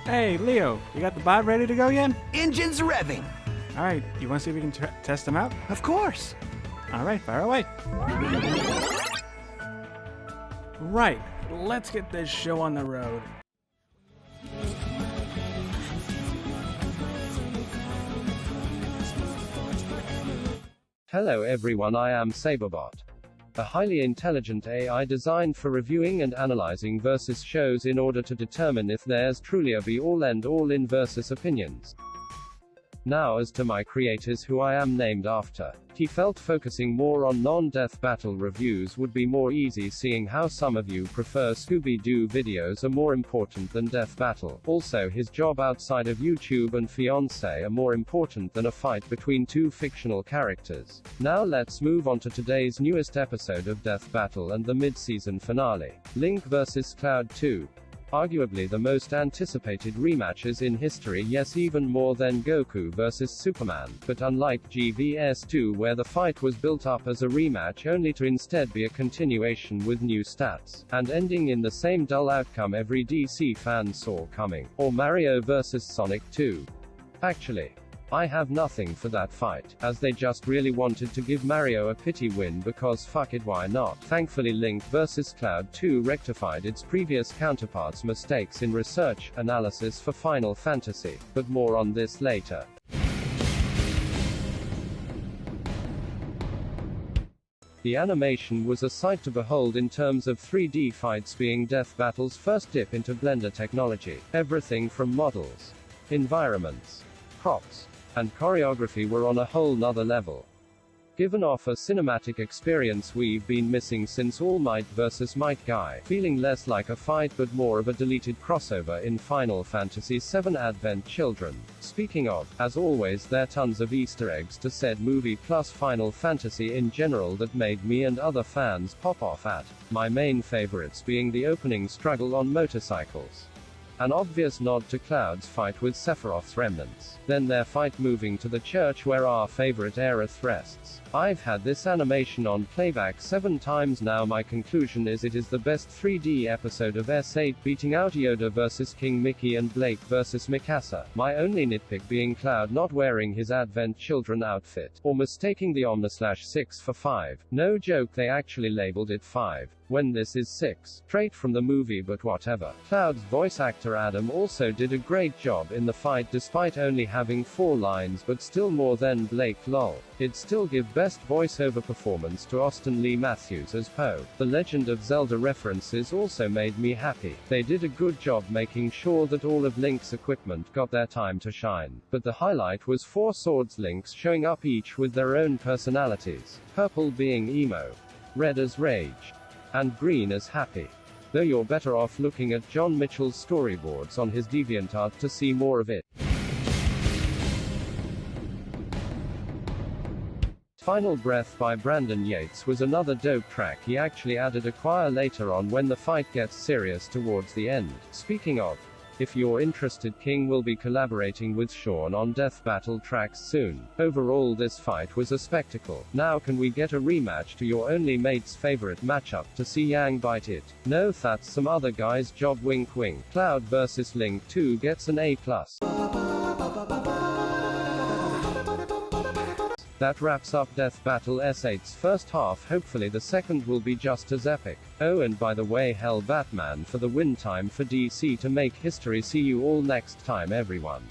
Hey, Leo, you got the bot ready to go yet? Engines revving. All right, you want to see if we can test them out? Of course. All right, fire away. Right, let's get this show on the road. Hello everyone, I am SaberBot, a highly intelligent AI designed for reviewing and analyzing versus shows in order to determine if there's truly a be-all and all-in versus opinions. Now as to my creators who I am named after. He felt focusing more on non-death battle reviews would be more easy, seeing how some of you prefer Scooby-Doo videos are more important than death battle. Also his job outside of YouTube and fiancé are more important than a fight between two fictional characters. Now let's move on to today's newest episode of Death Battle and the mid-season finale. Link vs Cloud 2. Arguably the most anticipated rematches in history, yes, even more than Goku vs Superman, but unlike GVS2 where the fight was built up as a rematch only to instead be a continuation with new stats, and ending in the same dull outcome every DC fan saw coming, or Mario vs Sonic 2. Actually, I have nothing for that fight, as they just really wanted to give Mario a pity win because fuck it, why not? Thankfully Link vs Cloud 2 rectified its previous counterpart's mistakes in research, analysis for Final Fantasy, but more on this later. The animation was a sight to behold in terms of 3D fights being Death Battle's first dip into Blender technology. Everything from models, environments, props, and choreography were on a whole nother level. Given off a cinematic experience we've been missing since All Might vs Might Guy, feeling less like a fight but more of a deleted crossover in Final Fantasy VII Advent Children. Speaking of, as always there are tons of Easter eggs to said movie plus Final Fantasy in general that made me and other fans pop off at. My main favorites being the opening struggle on motorcycles. An obvious nod to Cloud's fight with Sephiroth's remnants. Then their fight moving to the church where our favorite Aerith rests. I've had this animation on playback 7 times now. My conclusion is it is the best 3D episode of S8, beating out Yoda vs King Mickey and Blake vs Mikasa. My only nitpick being Cloud not wearing his Advent Children outfit, or mistaking the Omni/6 for 5. No joke, they actually labeled it 5, when this is 6. Straight from the movie, but whatever. Cloud's voice actor Adam also did a great job in the fight despite only having 4 lines, but still more than Blake lol. It'd still give best voiceover performance to Austin Lee Matthews as Poe. The Legend of Zelda references also made me happy. They did a good job making sure that all of Link's equipment got their time to shine. But the highlight was 4 Swords Links showing up, each with their own personalities. Purple being emo, red as rage, and green as happy. Though you're better off looking at John Mitchell's storyboards on his DeviantArt to see more of it. Final Breath by Brandon Yates was another dope track. He actually added a choir later on when the fight gets serious towards the end. Speaking of, if you're interested, King will be collaborating with Sean on Death Battle tracks soon. Overall this fight was a spectacle. Now can we get a rematch to your only mate's favorite matchup to see Yang bite it? No, that's some other guy's job, wink wink. Cloud vs Link 2 gets an A+. That wraps up Death Battle S8's first half. Hopefully the second will be just as epic. Oh, and by the way, hell Batman for the win. Time for DC to make history. See you all next time everyone.